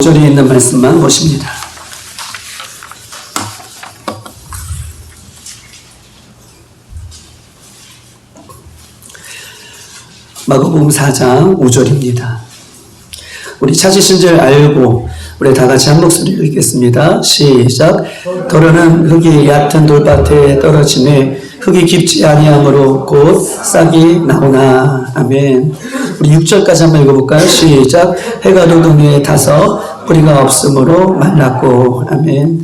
5절에 있는 말씀만 보십니다. 마가복음 4장 5절입니다. 우리 찾으신 줄 알고 우리 다 같이 한 목소리로 읽겠습니다. 시작. 더러는 흙이 얕은 돌밭에 떨어지네 흙이 깊지 아니하므로 곧 싹이 나오나. 아멘. 우리 6절까지 한번 읽어볼까요? 시작. 해가 돋은 후에 타서 뿌리가 없으므로 말랐고. 아멘.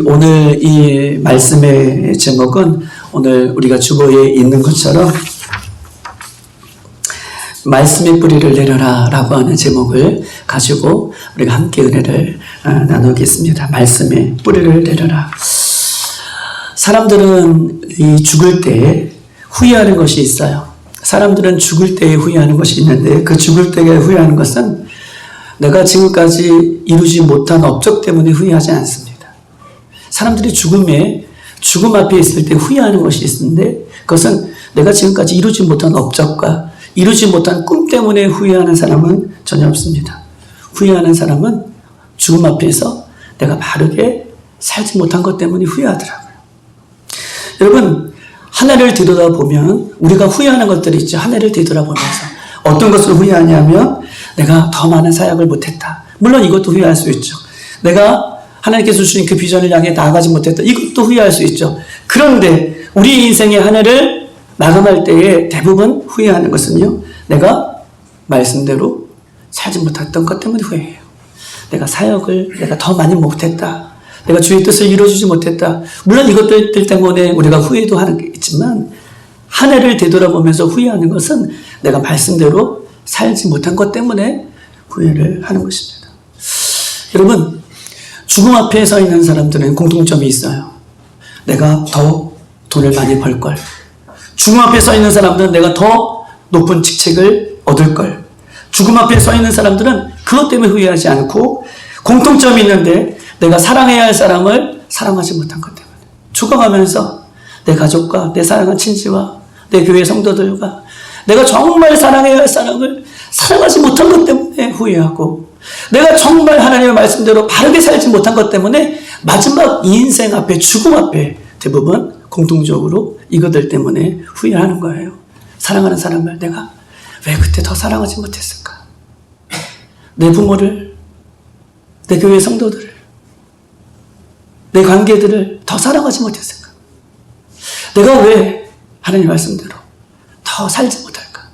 오늘 이 말씀의 제목은 오늘 우리가 주보에 있는 것처럼 말씀의 뿌리를 내려라 라고 하는 제목을 가지고 우리가 함께 은혜를 나누겠습니다. 말씀의 뿌리를 내려라. 사람들은 이 죽을 때 후회하는 것이 있어요. 사람들은 죽을 때에 후회하는 것이 있는데 그 죽을 때에 후회하는 것은 내가 지금까지 이루지 못한 업적 때문에 후회하지 않습니다. 사람들이 죽음 앞에 있을 때 후회하는 것이 있는데 그것은 내가 지금까지 이루지 못한 업적과 이루지 못한 꿈 때문에 후회하는 사람은 전혀 없습니다. 후회하는 사람은 죽음 앞에서 내가 바르게 살지 못한 것 때문에 후회하더라고요. 여러분, 한 해를 뒤돌아보면 우리가 후회하는 것들이 있죠. 한 해를 뒤돌아보면서 어떤 것을 후회하냐면 내가 더 많은 사역을 못했다. 물론 이것도 후회할 수 있죠. 내가 하나님께서 주신 그 비전을 향해 나아가지 못했다. 이것도 후회할 수 있죠. 그런데 우리 인생의 한 해를 마감할 때에 대부분 후회하는 것은요, 내가 말씀대로 살지 못했던 것 때문에 후회해요. 내가 사역을 내가 더 많이 못했다. 내가 주의 뜻을 이루어주지 못했다. 물론 이것들 때문에 우리가 후회도 하는 게 있지만 한 해를 되돌아보면서 후회하는 것은 내가 말씀대로 살지 못한 것 때문에 후회를 하는 것입니다. 여러분, 죽음 앞에 서 있는 사람들은 공통점이 있어요. 내가 더 돈을 많이 벌걸. 죽음 앞에 서 있는 사람들은 내가 더 높은 직책을 얻을 걸. 죽음 앞에 서 있는 사람들은 그것 때문에 후회하지 않고 공통점이 있는데 내가 사랑해야 할 사람을 사랑하지 못한 것 때문에 죽어가면서 내 가족과 내 사랑한 친지와 내 교회 성도들과 내가 정말 사랑해야 할 사람을 사랑하지 못한 것 때문에 후회하고 내가 정말 하나님의 말씀대로 바르게 살지 못한 것 때문에 마지막 이 인생 앞에 죽음 앞에 대부분 공통적으로 이것들 때문에 후회하는 거예요. 사랑하는 사람을 내가 왜 그때 더 사랑하지 못했을까? 내 부모를, 내 교회 성도들을, 내 관계들을 더 사랑하지 못했을까? 내가 왜 하나님 말씀대로 더 살지 못할까?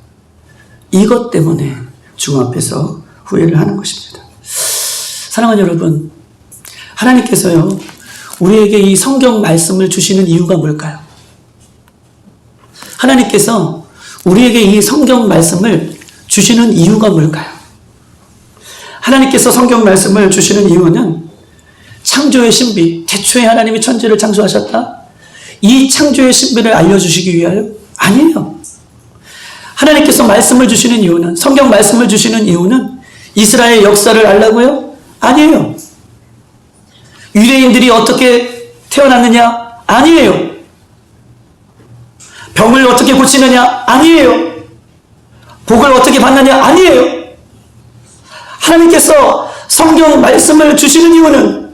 이것 때문에 죽음 앞에서 후회를 하는 것입니다. 사랑하는 여러분, 하나님께서요, 우리에게 이 성경 말씀을 주시는 이유가 뭘까요? 하나님께서 우리에게 이 성경 말씀을 주시는 이유가 뭘까요? 하나님께서 성경 말씀을 주시는 이유는 창조의 신비, 태초에 하나님이 천지를 창조하셨다? 이 창조의 신비를 알려주시기 위하여? 아니에요. 하나님께서 말씀을 주시는 이유는, 성경 말씀을 주시는 이유는 이스라엘 역사를 알라고요? 아니에요. 유대인들이 어떻게 태어났느냐? 아니에요. 병을 어떻게 고치느냐? 아니에요. 복을 어떻게 받느냐? 아니에요. 하나님께서 성경 말씀을 주시는 이유는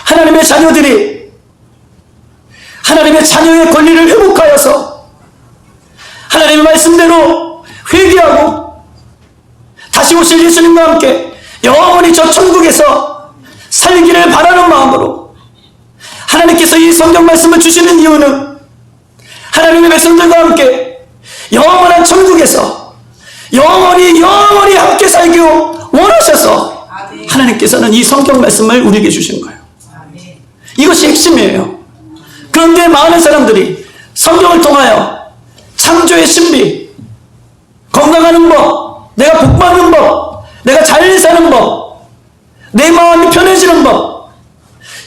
하나님의 자녀들이 하나님의 자녀의 권리를 회복하여서 하나님의 말씀대로 회개하고 다시 오실 예수님과 함께 영원히 저 천국에서 살기를 바라는 마음으로 하나님께서 이 성경 말씀을 주시는 이유는 하나님의 백성들과 함께 영원한 천국에서 영원히 함께 살기를 원하셔서 하나님께서는 이 성경 말씀을 우리에게 주신 거예요. 이것이 핵심이에요. 그런데 많은 사람들이 성경을 통하여 창조의 신비, 건강하는 법, 내가 복받는 법, 내가 잘 사는 법, 내 마음이 편해지는 법,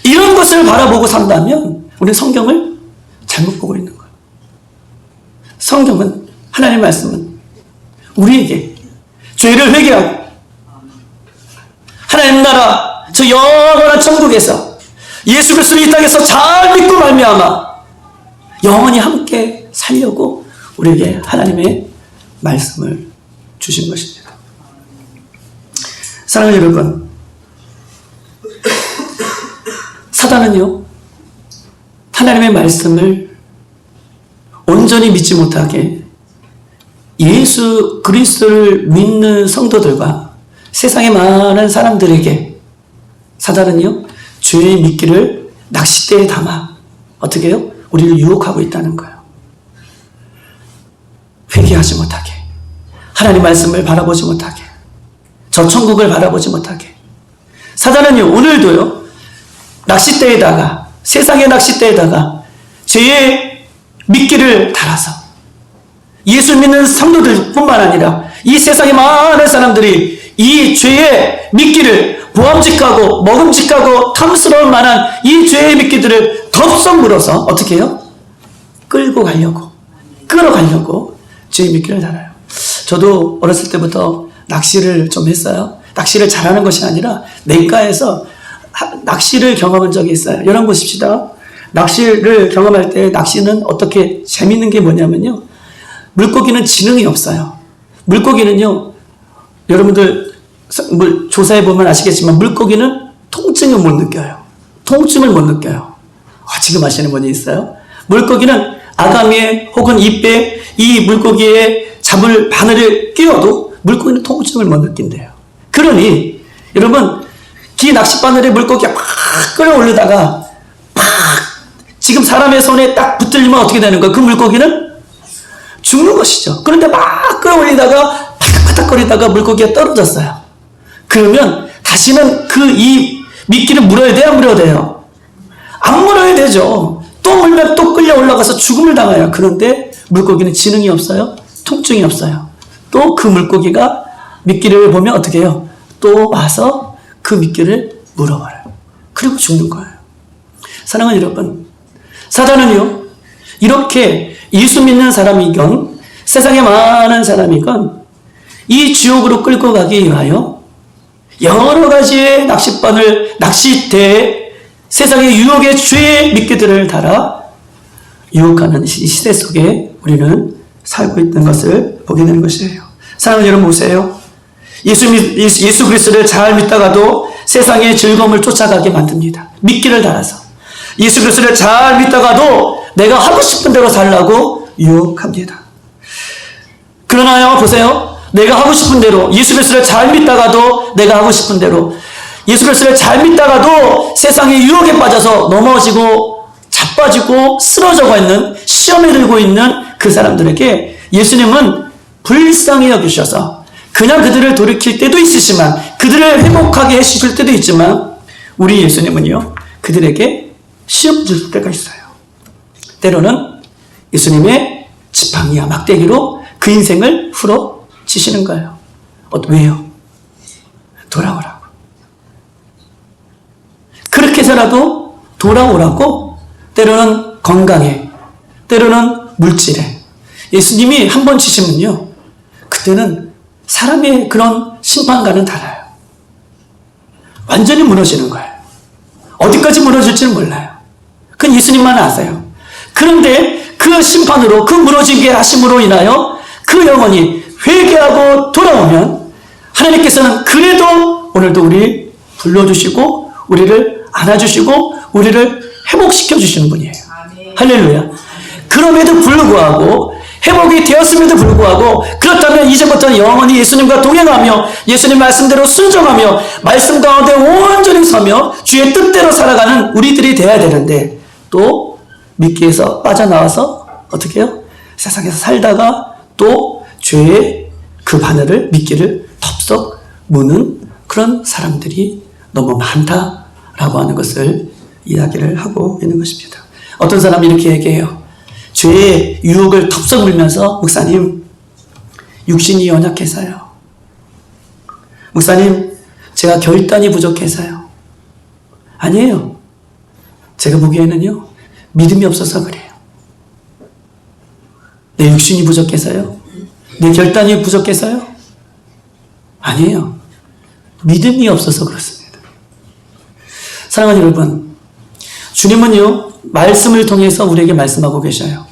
이런 것을 바라보고 산다면 우리는 성경을 잘못 보고 있는 거예요. 성경은, 하나님의 말씀은 우리에게 죄를 회개하고 하나님 나라 저 영원한 천국에서 예수 그리스도를 이 땅에서 잘 믿고 말미암아 영원히 함께 살려고 우리에게 하나님의 말씀을 주신 것입니다. 사랑하는 여러분, 사단은요, 하나님의 말씀을 온전히 믿지 못하게 예수 그리스도를 믿는 성도들과 세상의 많은 사람들에게 사단은요, 죄의 미끼를 낚싯대에 담아 어떻게 해요? 우리를 유혹하고 있다는 거예요. 회개하지 못하게, 하나님 말씀을 바라보지 못하게, 저 천국을 바라보지 못하게. 사단은요, 오늘도요, 낚싯대에다가, 세상의 낚싯대에다가 죄의 미끼를 달아서 예수 믿는 성도들뿐만 아니라 이 세상의 많은 사람들이 이 죄의 미끼를, 보암직하고 먹음직하고 탐스러울 만한 이 죄의 미끼들을 덥석 물어서 어떻게 해요? 끌고 가려고, 끌어가려고 죄의 미끼를 달아요. 저도 어렸을 때부터 낚시를 좀 했어요. 낚시를 잘하는 것이 아니라 냇가에서 낚시를 경험한 적이 있어요. 여러분 보십시다. 낚시를 경험할 때 낚시는 어떻게 재밌는 게 뭐냐면요, 물고기는 지능이 없어요. 물고기는요, 여러분들 조사해 보면 아시겠지만 물고기는 통증을 못 느껴요. 통증을 못 느껴요. 지금 아시는 분이 있어요? 물고기는 아가미에 혹은 입에 이 물고기에 잡을 바늘을 끼워도 물고기는 통증을 못 느낀대요. 그러니 여러분, 기 낚싯바늘에 물고기가 막 끌어올리다가 막 지금 사람의 손에 딱 붙들리면 어떻게 되는 거예요? 그 물고기는 죽는 것이죠. 그런데 막 끌어올리다가 바닥바닥거리다가 물고기가 떨어졌어요. 그러면 다시는 이 미끼를 물어야 돼요? 안 물어야 돼요? 안 물어야 되죠. 또 물면 또 끌려 올라가서 죽음을 당해요. 그런데 물고기는 지능이 없어요. 통증이 없어요. 또 그 물고기가 미끼를 보면 어떻게 해요? 또 와서 그 미끼를 물어버려요. 그리고 죽는 거예요. 사랑하는 여러분, 사단은요, 이렇게 예수 믿는 사람이건 세상에 많은 사람이건 이 지옥으로 끌고 가기 위하여 여러 가지의 낚싯대에 세상의 유혹의 죄의 미끼들을 달아 유혹하는 이 시대 속에 우리는 살고 있는 것을 보게 되는 것이에요. 사랑하는 여러분 보세요. 예수 그리스도를 잘 믿다가도 세상의 즐거움을 쫓아가게 만듭니다. 미끼를 달아서. 예수 그리스도를 잘 믿다가도 내가 하고 싶은 대로 살라고 유혹합니다. 그러나요, 보세요. 내가 하고 싶은 대로, 예수 그리스도를 잘 믿다가도 내가 하고 싶은 대로, 예수 그리스도를 잘 믿다가도 세상의 유혹에 빠져서 넘어지고 자빠지고 쓰러져가 있는, 시험에 들고 있는 그 사람들에게 예수님은 불쌍히 여기셔서 그냥 그들을 돌이킬 때도 있으시지만, 그들을 회복하게 해주실 때도 있지만, 우리 예수님은요, 그들에게 시험 줄 때가 있어요. 때로는 예수님의 지팡이와 막대기로 그 인생을 풀어치시는 거예요. 왜요? 돌아오라고. 그렇게 해서라도 돌아오라고, 때로는 건강에, 때로는 물질에. 예수님이 한 번 치시면요, 그때는 사람의 그런 심판과는 달라요. 완전히 무너지는 거예요. 어디까지 무너질지는 몰라요. 그건 예수님만 아세요. 그런데 그 심판으로, 그 무너지게 하심으로 인하여 그 영혼이 회개하고 돌아오면 하나님께서는 그래도 오늘도 우리 불러주시고 우리를 안아주시고 우리를 회복시켜 주시는 분이에요. 아멘. 할렐루야. 그럼에도 불구하고, 회복이 되었음에도 불구하고, 그렇다면 이제부터는 영원히 예수님과 동행하며 예수님 말씀대로 순종하며 말씀 가운데 온전히 서며 주의 뜻대로 살아가는 우리들이 돼야 되는데, 또 미끼에서 빠져나와서 어떻게 해요? 세상에서 살다가 또 죄의 그 바늘을, 미끼를 덥석 무는 그런 사람들이 너무 많다라고 하는 것을 이야기를 하고 있는 것입니다. 어떤 사람이 이렇게 얘기해요. 죄의 유혹을 덥석 물면서, 목사님, 육신이 연약해서요. 목사님, 제가 결단이 부족해서요. 아니에요. 제가 보기에는요, 믿음이 없어서 그래요. 내 육신이 부족해서요? 내 결단이 부족해서요? 아니에요. 믿음이 없어서 그렇습니다. 사랑하는 여러분, 주님은요, 말씀을 통해서 우리에게 말씀하고 계셔요.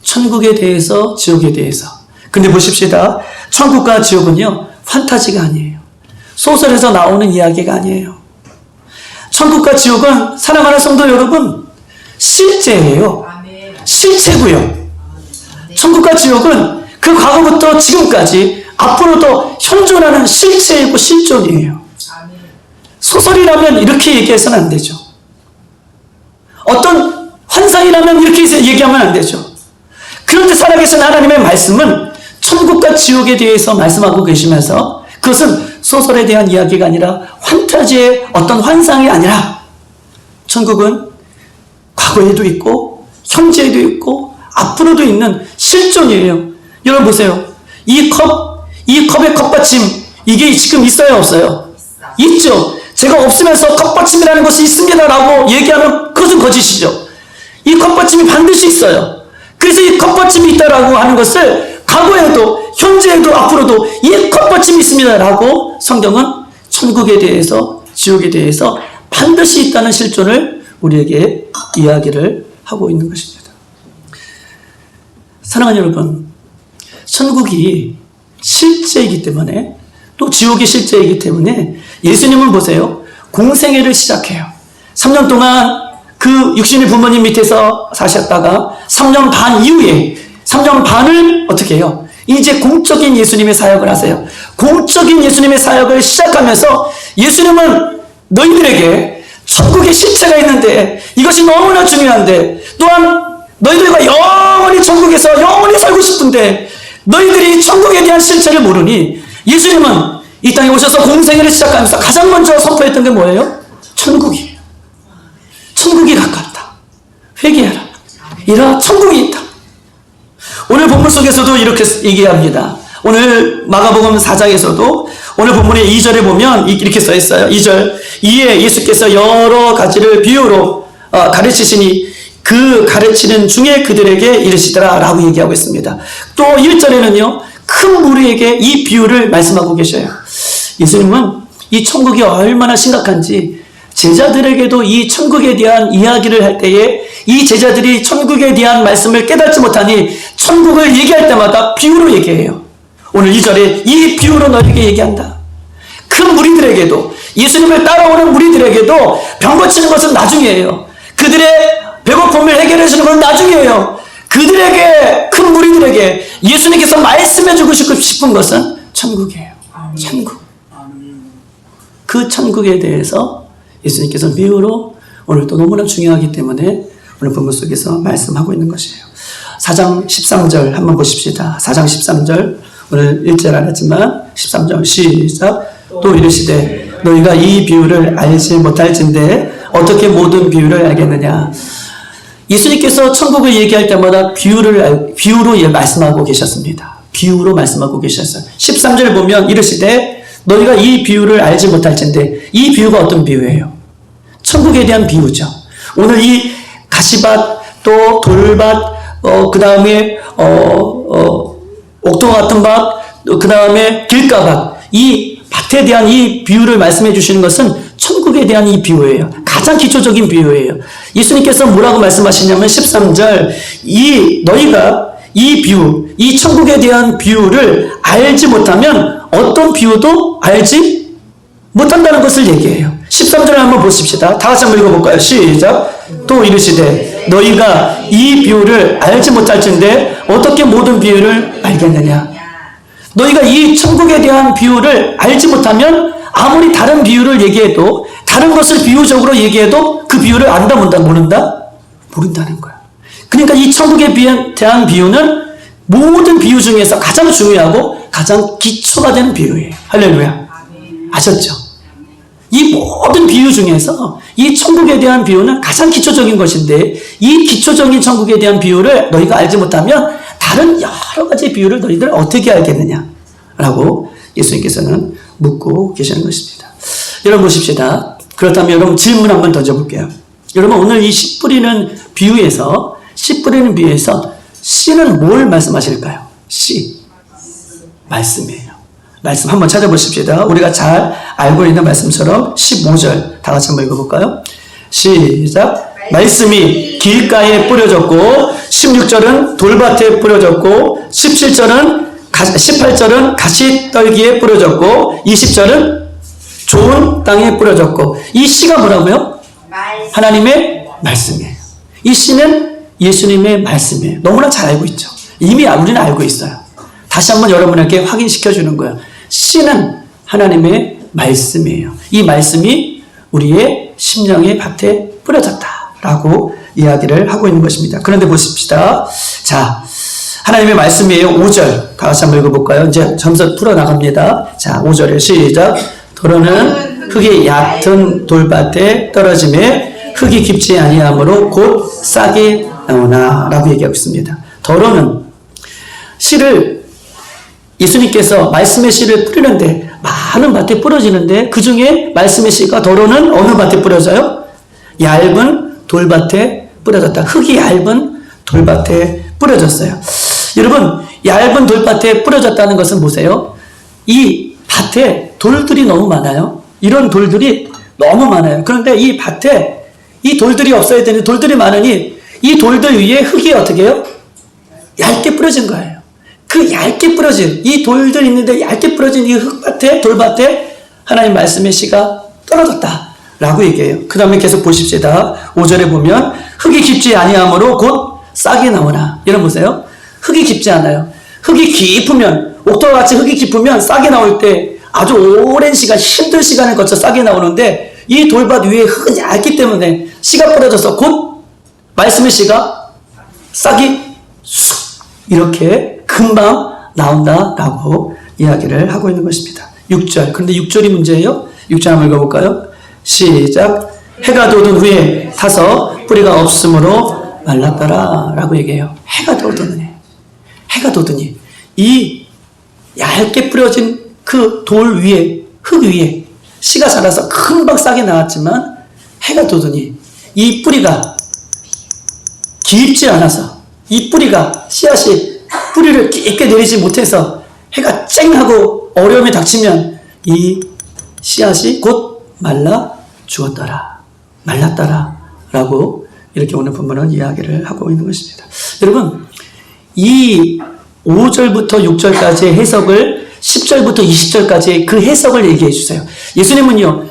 천국에 대해서, 지옥에 대해서. 근데 보십시다. 천국과 지옥은요, 판타지가 아니에요. 소설에서 나오는 이야기가 아니에요. 천국과 지옥은 사랑하는 성도 여러분, 실제예요. 실체고요. 천국과 지옥은 그 과거부터 지금까지 앞으로도 현존하는 실체이고 실존이에요. 소설이라면 이렇게 얘기해서는 안 되죠. 어떤 환상이라면 이렇게 얘기하면 안 되죠. 그런데 살아계신 하나님의 말씀은 천국과 지옥에 대해서 말씀하고 계시면서 그것은 소설에 대한 이야기가 아니라 판타지의 어떤 환상이 아니라 천국은 과거에도 있고 현재에도 있고 앞으로도 있는 실존이에요. 여러분 보세요. 이 컵의 컵받침, 이게 지금 있어요, 없어요? 있죠. 제가 없으면서 컵받침이라는 것이 있습니다라고 얘기하면 그것은 거짓이죠. 이 컵받침이 반드시 있어요. 그래서 이 컵받침이 있다라고 하는 것을 과거에도 현재에도 앞으로도 이 컵받침이 있습니다라고 성경은 천국에 대해서 지옥에 대해서 반드시 있다는 실존을 우리에게 이야기를 하고 있는 것입니다. 사랑하는 여러분, 천국이 실제이기 때문에 또 지옥이 실제이기 때문에 예수님은 보세요. 공생애를 시작해요. 3년 동안 그 육신의 부모님 밑에서 사셨다가 3년 반 이후에 3년 반을 어떻게 해요? 이제 공적인 예수님의 사역을 하세요. 공적인 예수님의 사역을 시작하면서 예수님은 너희들에게 천국의 실체가 있는데 이것이 너무나 중요한데 또한 너희들과 영원히 천국에서 영원히 살고 싶은데 너희들이 천국에 대한 실체를 모르니 예수님은 이 땅에 오셔서 공생애를 시작하면서 가장 먼저 선포했던 게 뭐예요? 천국이에요. 천국이 가깝다. 회개하라. 이라 천국이 있다. 오늘 본문 속에서도 이렇게 얘기합니다. 오늘 마가복음 4장에서도 오늘 본문의 2절에 보면 이렇게 써 있어요. 2절. 이에 예수께서 여러 가지를 비유로 가르치시니 그 가르치는 중에 그들에게 이르시더라 라고 얘기하고 있습니다. 또 1절에는요. 큰 무리에게 이 비유를 말씀하고 계셔요. 예수님은 이 천국이 얼마나 심각한지 제자들에게도 이 천국에 대한 이야기를 할 때에 이 제자들이 천국에 대한 말씀을 깨닫지 못하니 천국을 얘기할 때마다 비유로 얘기해요. 오늘 2절에 이 비유로 너에게 얘기한다. 큰 무리들에게도 예수님을 따라오는 무리들에게도 병 고치는 것은 나중이에요. 그들의 배고픔을 해결해 주는 건 나중이에요. 그들에게 큰 무리들에게 예수님께서 말씀해 주고 싶은 것은 천국이에요. 천국. 그 천국에 대해서 예수님께서 비유로 오늘도 너무나 중요하기 때문에 오늘 본문 속에서 말씀하고 있는 것이에요. 4장 13절 한번 보십시다. 4장 13절 오늘 1절 안 했지만 13절 시작. 또 이르시되 너희가 이 비유를 알지 못할진대 어떻게 모든 비유를 알겠느냐. 예수님께서 천국을 얘기할 때마다 비유로 말씀하고 계셨습니다. 비유로 말씀하고 계셨어요. 13절 보면 이르시되 너희가 이 비유를 알지 못할진대. 이 비유가 어떤 비유예요? 천국에 대한 비유죠. 오늘 이 가시밭 또 돌밭 그 다음에 옥토 같은 밭 그 다음에 길가밭 이 밭에 대한 이 비유를 말씀해 주시는 것은 천국에 대한 이 비유예요. 가장 기초적인 비유예요. 예수님께서 뭐라고 말씀하시냐면 13절 너희가 이 비유 이 천국에 대한 비유를 알지 못하면 어떤 비유도 알지 못한다는 것을 얘기해요. 13절을 한번 보십시다. 다 같이 한번 읽어볼까요? 시작. 또 이르시되 너희가 이 비유를 알지 못할진대 어떻게 모든 비유를 알겠느냐. 너희가 이 천국에 대한 비유를 알지 못하면 아무리 다른 비유를 얘기해도 다른 것을 비유적으로 얘기해도 그 비유를 안다 모른다? 모른다는 거야. 그러니까 이 천국에 대한 비유는 모든 비유 중에서 가장 중요하고 가장 기초가 되는 비유예요. 할렐루야. 아셨죠? 이 모든 비유 중에서 이 천국에 대한 비유는 가장 기초적인 것인데 이 기초적인 천국에 대한 비유를 너희가 알지 못하면 다른 여러 가지 비유를 너희들 어떻게 알겠느냐 라고 예수님께서는 묻고 계시는 것입니다. 여러분 보십시다. 그렇다면 여러분 질문 한번 던져볼게요. 여러분 오늘 이 씨 뿌리는 비유에서 씨는 뭘 말씀하실까요? 씨. 말씀이에요. 말씀 한번 찾아보십시다. 우리가 잘 알고 있는 말씀처럼 15절 다 같이 한번 읽어볼까요? 시작. 말씀이 길가에 뿌려졌고 16절은 돌밭에 뿌려졌고 18절은 가시떨기에 뿌려졌고 20절은 좋은 땅에 뿌려졌고, 이 씨가 뭐라고요? 하나님의 말씀이에요. 이 씨는 예수님의 말씀이에요. 너무나 잘 알고 있죠. 이미 우리는 알고 있어요. 다시 한번 여러분에게 확인시켜 주는 거예요. 씨는 하나님의 말씀이에요. 이 말씀이 우리의 심령의 밭에 뿌려졌다라고 이야기를 하고 있는 것입니다. 그런데 보십시다. 자, 하나님의 말씀이에요. 5절 다시 한번 읽어볼까요? 이제 점점 풀어나갑니다. 자, 5절에 시작. 도로는 흙이 얕은 돌밭에 떨어짐에 흙이 깊지 아니하므로 곧 싹이 나오나 라고 얘기하고 있습니다. 도로는 씨를 예수님께서 말씀의 씨를 뿌리는데 많은 밭에 뿌려지는데 그 중에 말씀의 씨가 도로는 어느 밭에 뿌려져요? 얇은 돌밭에 뿌려졌다. 흙이 얇은 돌밭에 뿌려졌어요. 여러분, 얇은 돌밭에 뿌려졌다는 것은 보세요. 이 밭에 돌들이 너무 많아요. 이런 돌들이 너무 많아요. 그런데 이 밭에 이 돌들이 없어야 되는데 돌들이 많으니 이 돌들 위에 흙이 어떻게 해요? 얇게 뿌려진 거예요. 그 얇게 뿌려진 이 돌들 있는데 얇게 뿌려진 이 흙밭에 돌밭에 하나님 말씀의 씨가 떨어졌다 라고 얘기해요. 그 다음에 계속 보십시다. 5절에 보면 흙이 깊지 아니하므로 곧 싹이 나오나. 여러분 보세요. 흙이 깊지 않아요. 흙이 깊으면 옥토와 같이 흙이 깊으면 싹이 나올 때 아주 오랜 시간 힘든 시간을 거쳐 싹이 나오는데 이 돌밭 위에 흙은 얇기 때문에 씨가 뿌려져서 곧 말씀의 씨가 싹이 쑥 이렇게 금방 나온다라고 이야기를 하고 있는 것입니다. 6절. 그런데 6절이 문제예요. 6절 한번 읽어볼까요? 시작. 해가 돋은 후에 타서 뿌리가 없으므로 말랐더라 라고 얘기해요. 해가 돋으니. 해가 돋으니. 이 얇게 뿌려진 그 돌 위에, 흙 위에 씨가 자라서 금방 싹이 나왔지만 해가 돋으니 이 뿌리가 깊지 않아서 이 뿌리가 씨앗이 뿌리를 깊게 내리지 못해서 해가 쨍하고 어려움이 닥치면 이 씨앗이 곧 말라 죽었더라. 말랐더라. 라고 이렇게 오늘 본문은 이야기를 하고 있는 것입니다. 여러분, 이 5절부터 6절까지의 해석을 10절부터 20절까지 그 해석을 얘기해 주세요. 예수님은요,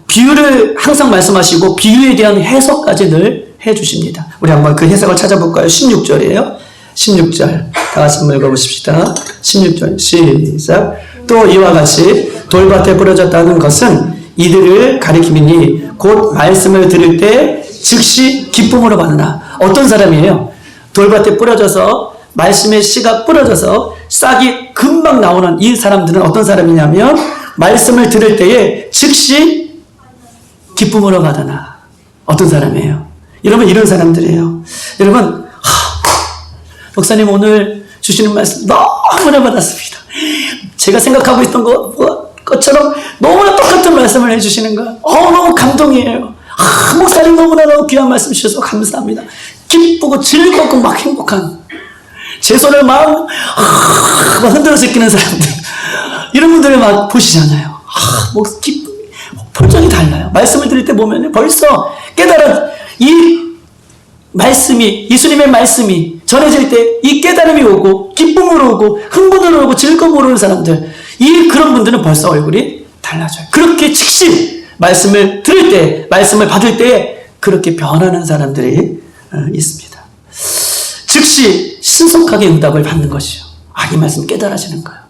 비유를 항상 말씀하시고 비유에 대한 해석까지 늘 해 주십니다. 우리 한번 그 해석을 찾아볼까요? 16절이에요. 16절. 다 같이 한번 읽어보십시다. 16절. 시작. 또 이와 같이 돌밭에 뿌려졌다는 것은 이들을 가리킴이니 곧 말씀을 들을 때 즉시 기쁨으로 받으나. 어떤 사람이에요? 돌밭에 뿌려져서 말씀의 씨가 뿌려져서 싹이 금방 나오는 이 사람들은 어떤 사람이냐면 말씀을 들을 때에 즉시 기쁨으로 받으나. 어떤 사람이에요? 여러분, 이런 사람들이에요. 여러분, 목사님 오늘 주시는 말씀 너무나 받았습니다. 제가 생각하고 있던 것처럼 너무나 똑같은 말씀을 해주시는 거예요. 너무 감동이에요. 목사님 너무나 귀한 말씀 주셔서 감사합니다. 기쁘고 즐겁고 막 행복한 제 손을 막 흔들어 제끼는 사람들, 이런 분들을 막 보시잖아요. 기쁨, 표정이 달라요. 말씀을 들을 때 보면 벌써 깨달은 이 말씀이, 예수님의 말씀이 전해질 때 이 깨달음이 오고 기쁨으로 오고 흥분으로 오고 즐거움으로 오는 사람들, 그런 분들은 벌써 얼굴이 달라져요. 그렇게 즉시 말씀을 들을 때, 말씀을 받을 때 그렇게 변하는 사람들이 있습니다. 즉시 신속하게 응답을 받는 것이요. 이 말씀 깨달아지는 거예요.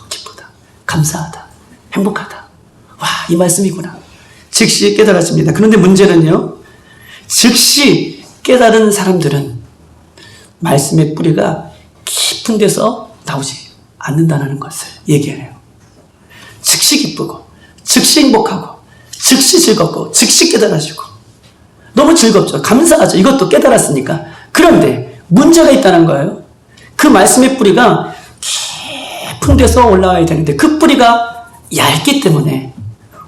기쁘다. 감사하다. 행복하다. 와, 이 말씀이구나. 즉시 깨달아집니다. 그런데 문제는요, 즉시 깨달은 사람들은 말씀의 뿌리가 깊은 데서 나오지 않는다는 것을 얘기해요. 즉시 기쁘고, 즉시 행복하고, 즉시 즐겁고, 즉시 깨달아지고. 너무 즐겁죠. 감사하죠. 이것도 깨달았으니까. 그런데 문제가 있다는 거예요. 그 말씀의 뿌리가 깊은 데서 올라와야 되는데 그 뿌리가 얇기 때문에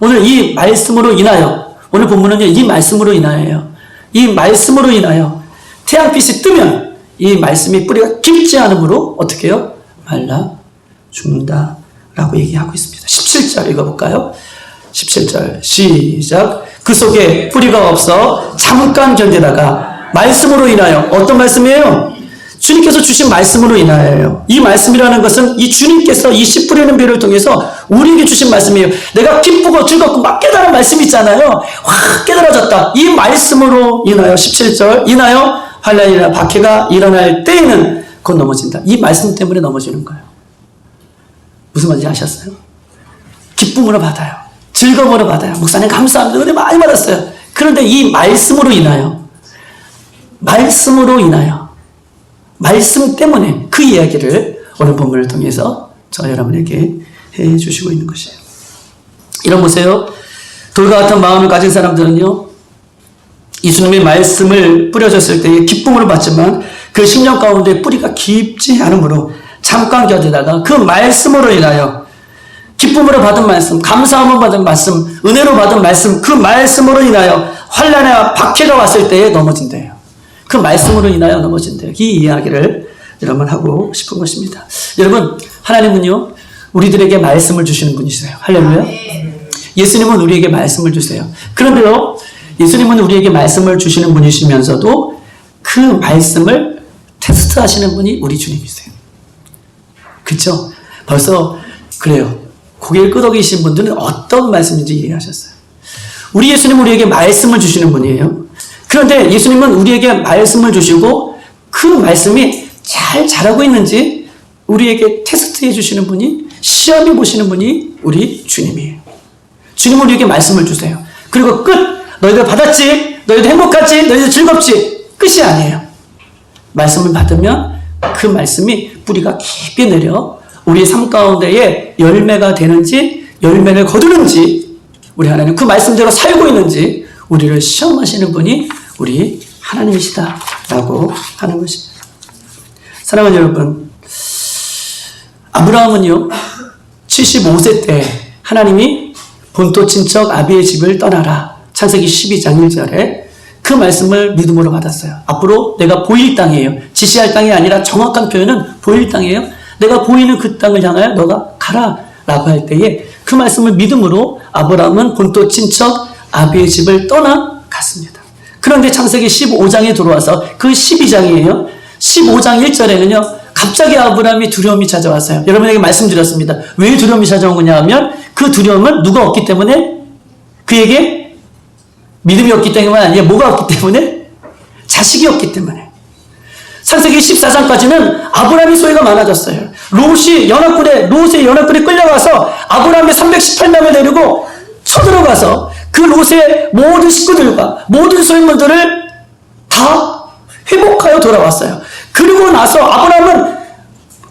오늘 이 말씀으로 인하여, 오늘 본문은요, 이 말씀으로 인하여요. 이 말씀으로 인하여 태양빛이 뜨면 이 말씀의 뿌리가 깊지 않으므로 어떻게 해요? 말라 죽는다 라고 얘기하고 있습니다. 17절 읽어볼까요? 17절 시작. 그 속에 뿌리가 없어 잠깐 견디다가 말씀으로 인하여, 어떤 말씀이에요? 주님께서 주신 말씀으로 인하여요. 이 말씀이라는 것은 이 주님께서 이 씨 뿌리는 비유를 통해서 우리에게 주신 말씀이에요. 내가 기쁘고 즐겁고 막 깨달은 말씀 있잖아요. 확 깨달아졌다. 이 말씀으로 인하여 17절 인하여 환난이나 박해가 일어날 때에는 곧 넘어진다. 이 말씀 때문에 넘어지는 거예요. 무슨 말인지 아셨어요? 기쁨으로 받아요. 즐거움으로 받아요. 목사님 감사합니다. 은혜 많이 받았어요. 그런데 이 말씀으로 인하여 말씀 때문에 그 이야기를 오늘 본문을 통해서 저 여러분에게 해 주시고 있는 것이에요. 이런 보세요. 돌과 같은 마음을 가진 사람들은요, 예수님의 말씀을 뿌려졌을 때 기쁨으로 받지만 그 심령 가운데 뿌리가 깊지 않으므로 잠깐 겨디다가 그 말씀으로 인하여 기쁨으로 받은 말씀, 감사함을 받은 말씀, 은혜로 받은 말씀, 그 말씀으로 인하여 환난과 박해가 왔을 때에 넘어진대요. 그 말씀으로 인하여 넘어진대요. 이 이야기를 여러분 하고 싶은 것입니다. 여러분, 하나님은요, 우리들에게 말씀을 주시는 분이세요. 할렐루야. 예수님은 우리에게 말씀을 주세요. 그런데요, 예수님은 우리에게 말씀을 주시는 분이시면서도 그 말씀을 테스트하시는 분이 우리 주님이세요. 그렇죠? 벌써 그래요. 고개를 끄덕이신 분들은 어떤 말씀인지 이해하셨어요. 우리 예수님은 우리에게 말씀을 주시는 분이에요. 그런데 예수님은 우리에게 말씀을 주시고 그 말씀이 잘 자라고 있는지 우리에게 테스트해 주시는 분이, 시험해 보시는 분이 우리 주님이에요. 주님은 우리에게 말씀을 주세요. 그리고 끝! 너희들 받았지? 너희들 행복하지? 너희들 즐겁지? 끝이 아니에요. 말씀을 받으면 그 말씀이 뿌리가 깊이 내려 우리의 삶 가운데에 열매가 되는지, 열매를 거두는지, 우리 하나님 그 말씀대로 살고 있는지 우리를 시험하시는 분이 우리 하나님이시다라고 하는 것입니다. 사랑하는 여러분, 아브라함은요 75세 때 하나님이 본토 친척 아비의 집을 떠나라, 창세기 12장 1절에 그 말씀을 믿음으로 받았어요. 앞으로 내가 보일 땅이에요. 지시할 땅이 아니라 정확한 표현은 보일 땅이에요. 내가 보이는 그 땅을 향하여 너가 가라 라고 할 때에 그 말씀을 믿음으로 아브라함은 본토 친척 아비의 집을 떠나갔습니다. 그런데 창세기 15장에 들어와서 그 12장이에요. 15장 1절에는요. 갑자기 아브라함이 두려움이 찾아왔어요. 여러분에게 말씀드렸습니다. 왜 두려움이 찾아온 거냐 하면 그 두려움은 누가 없기 때문에, 그에게 믿음이 없기 때문에 아니라 뭐가 없기 때문에? 자식이 없기 때문에. 창세기 14장까지는 아브라함이 소유가 많아졌어요. 롯의 연합군에 끌려가서 아브라함의 318명을 데리고 쳐들어가서 그 롯의 모든 식구들과 모든 소유물들을 다 회복하여 돌아왔어요. 그리고 나서 아브라함은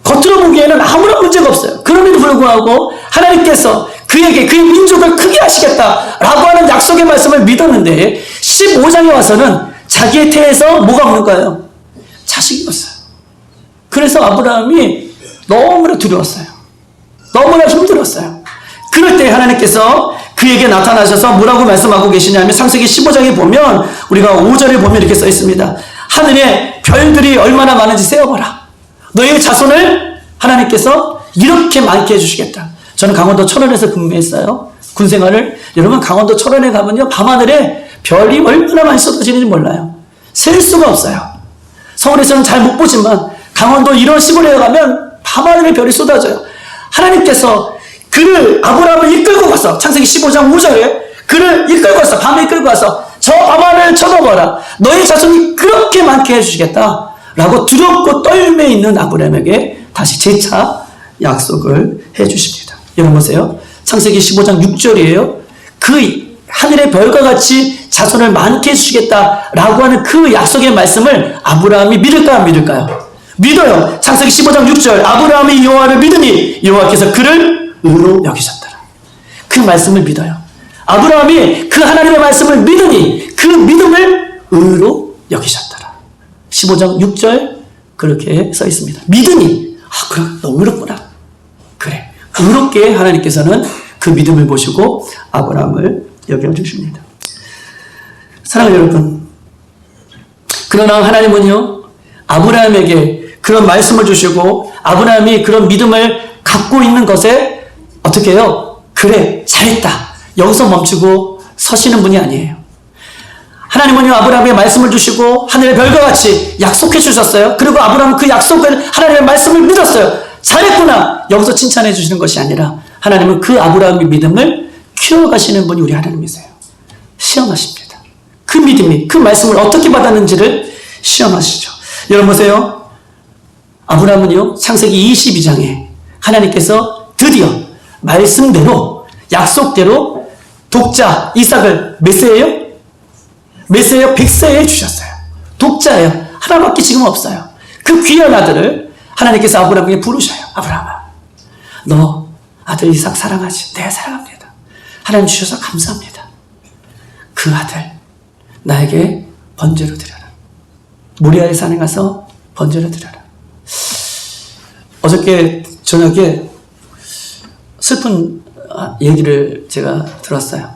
겉으로 보기에는 아무런 문제가 없어요. 그럼에도 불구하고 하나님께서 그에게 그의 민족을 크게 하시겠다라고 하는 약속의 말씀을 믿었는데 15장에 와서는 자기의 태에서 뭐가 없는 거예요? 자식이 없어요. 그래서 아브라함이 너무나 두려웠어요. 너무나 힘들었어요. 그럴 때 하나님께서 그에게 나타나셔서 뭐라고 말씀하고 계시냐면 창세기 15장에 보면 우리가 5절에 보면 이렇게 써 있습니다. 하늘에 별들이 얼마나 많은지 세어보라. 너희의 자손을 하나님께서 이렇게 많게 해주시겠다. 저는 강원도 철원에서 근무했어요. 군생활을. 여러분 강원도 철원에 가면요 밤하늘에 별이 얼마나 많이 쏟아지는지 몰라요. 셀 수가 없어요. 서울에서는 잘 못 보지만 강원도 이런 시골에 가면 밤하늘에 별이 쏟아져요. 하나님께서 그를 아브라함을 이끌고 가서 창세기 15장 5절에 그를 이끌고 가서 밤에 이끌고 가서 저 밤하늘을 쳐다봐라. 너희 자손이 그렇게 많게 해주시겠다. 라고 두렵고 떨며 있는 아브라함에게 다시 재차 약속을 해주십니다. 여러분 보세요. 창세기 15장 6절이에요. 그 하늘의 별과 같이 자손을 많게 해주시겠다라고 하는 그 약속의 말씀을 아브라함이 믿을까요? 안 믿을까요? 믿어요. 창세기 15장 6절 아브라함이 여호와를 믿으니 여호와께서 그를 의로 여기셨더라. 그 말씀을 믿어요. 아브라함이 그 하나님의 말씀을 믿으니 그 믿음을 의로 여기셨더라. 15장 6절 그렇게 써 있습니다. 믿으니 그래 너 의롭구나. 그래 의롭게 하나님께서는 그 믿음을 보시고 아브라함을 여겨주십니다. 사랑하는 여러분, 그러나 하나님은요 아브라함에게 그런 말씀을 주시고 아브라함이 그런 믿음을 갖고 있는 것에 어떻게 해요? 그래 잘했다. 여기서 멈추고 서시는 분이 아니에요. 하나님은요, 아브라함에게 말씀을 주시고 하늘의 별과 같이 약속해 주셨어요. 그리고 아브라함은 그 약속을, 하나님의 말씀을 믿었어요. 잘했구나. 여기서 칭찬해 주시는 것이 아니라 하나님은 그 아브라함의 믿음을 키워가시는 분이 우리 하나님이세요. 시험하십니다. 그 믿음이, 그 말씀을 어떻게 받았는지를 시험하시죠. 여러분 보세요. 아브라함은요, 창세기 22장에 하나님께서 드디어 말씀대로, 약속대로 독자 이삭을 몇 세예요? 몇 세예요? 100세에 주셨어요. 독자예요. 하나밖에 지금 없어요. 그 귀한 아들을 하나님께서 아브라함에게 부르셔요. 아브라함아, 너 아들 이삭 사랑하지? 네, 사랑합니다. 하나님 주셔서 감사합니다. 그 아들 나에게 번제로 드려라. 모리아의 산에 가서 번제로 드려라. 어저께 저녁에 슬픈 얘기를 제가 들었어요.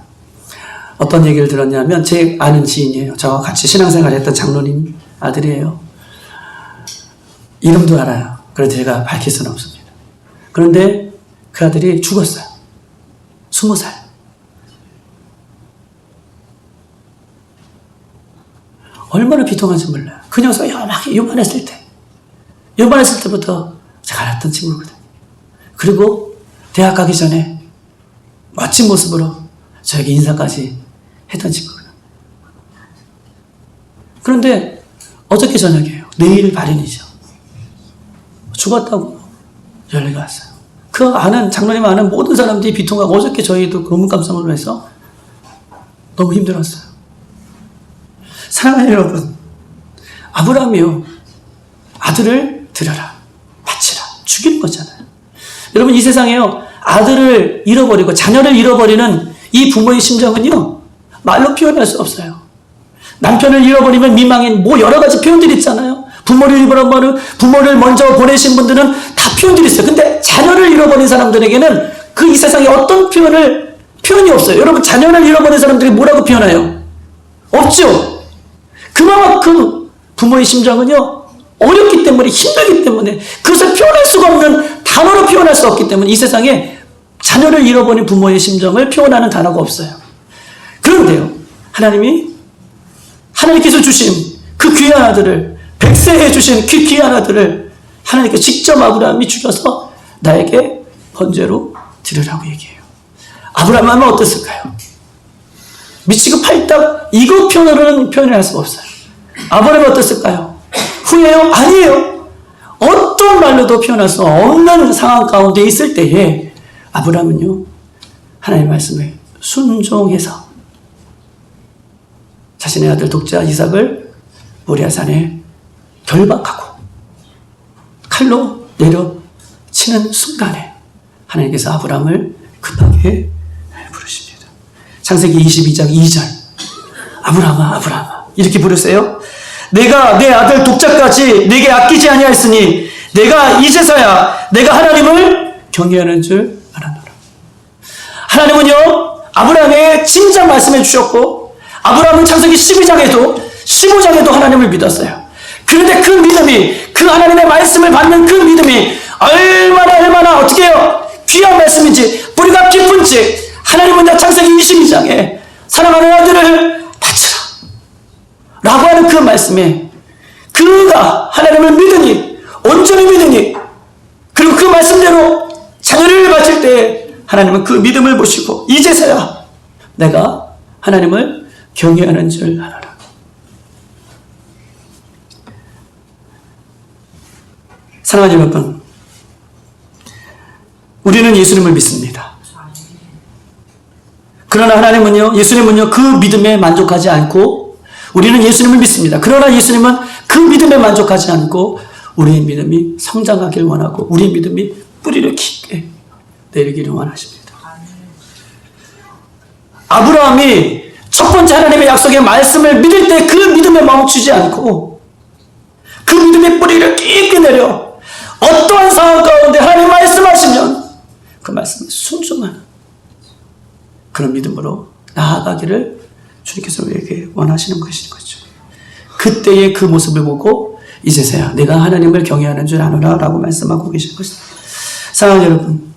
어떤 얘기를 들었냐면, 제 아는 지인이에요. 저와 같이 신앙생활 했던 장로님 아들이에요. 이름도 알아요. 그래서 제가 밝힐 수는 없습니다. 그런데 그 아들이 죽었어요. 20살. 얼마나 비통한지 몰라요. 그 녀석이 요만했을 때부터 제가 알았던 친구거든요. 그리고 대학 가기 전에 멋진 모습으로 저에게 인사까지 했던 친구거든요. 그런데 어저께 저녁이에요. 내일 발인이죠. 죽었다고 연락이 왔어요. 그 아는, 장로님 아는 모든 사람들이 비통하고, 어저께 저희도 너무 깜짝 놀라서 너무 힘들었어요. 사랑하는 여러분, 아브라함이요, 아들을 드려라, 바치라, 죽이는 거잖아요. 여러분, 이 세상에요, 아들을 잃어버리고 자녀를 잃어버리는 이 부모의 심정은요, 말로 표현할 수 없어요. 남편을 잃어버리면 민망한 여러 가지 표현들이 있잖아요. 부모를 잃어버리면, 부모를 먼저 보내신 분들은 다 표현들이 있어요. 근데 자녀를 잃어버린 사람들에게는 그 이 세상에 어떤 표현이 없어요. 여러분, 자녀를 잃어버린 사람들이 뭐라고 표현해요? 없죠. 그만큼 부모의 심정은요, 어렵기 때문에, 힘들기 때문에, 그것을 표현할 수가 없는, 단어로 표현할 수 없기 때문에 이 세상에 자녀를 잃어버린 부모의 심정을 표현하는 단어가 없어요. 그런데요, 하나님께서 주신 그 귀한 아들을, 100세에 주신 그 귀한 아들을 하나님께 직접 아브라함이 죽여서 나에게 번제로 드리라고 얘기해요. 아브라함 하면 어땠을까요? 미치고 팔딱, 이거 표현으로는 표현할 수가 없어요. 아브라함이 어땠을까요? 후회요? 아니에요. 어떤 말로도 표현할 수 없는 상황 가운데 있을 때에 아브라함은요, 하나님의 말씀에 순종해서 자신의 아들 독자 이삭을 모리아 산에 결박하고 칼로 내려치는 순간에 하나님께서 아브라함을 급하게 부르십니다. 창세기 22장 2절, 아브라함아, 아브라함아, 이렇게 부르세요. 내가 내 아들 독자까지 내게 아끼지 아니하였으니 내가 이제서야 내가 하나님을 경외하는 줄 알았노라. 하나님은요, 아브라함에게 진작 말씀해 주셨고, 아브라함은 창세기 12장에도 15장에도 하나님을 믿었어요. 그런데 그 믿음이, 그 하나님의 말씀을 받는 그 믿음이 얼마나 어떻게 해요? 귀한 말씀인지, 뿌리가 깊은지, 하나님은 창세기 22장에 사랑하는 아들을 바치라 라고 하는 그 말씀에, 그가 하나님을 믿으니, 온전히 믿으니, 그리고 그 말씀대로 자녀를 바칠 때 하나님은 그 믿음을 보시고, 이제서야 내가 하나님을 경외하는 줄 알아라. 사랑하는 여러분, 우리는 예수님을 믿습니다. 그러나 하나님은요, 예수님은요, 그 믿음에 만족하지 않고, 우리는 예수님을 믿습니다. 그러나 예수님은 그 믿음에 만족하지 않고 우리의 믿음이 성장하길 원하고, 우리의 믿음이 뿌리를 깊게 내리기를 원하십니다. 아브라함이 첫 번째 하나님의 약속의 말씀을 믿을 때 그 믿음에 멈추지 않고, 그 믿음의 뿌리를 깊게 내려 어떠한 상황 가운데 하나님 말씀하시면 그 말씀에 순종하는 그런 믿음으로 나아가기를 주님께서 우리에게 원하시는 것인 거죠. 그때의 그 모습을 보고 이제서야 내가 하나님을 경외하는 줄 아노라 라고 말씀하고 계신 것입니다. 사랑하는 여러분,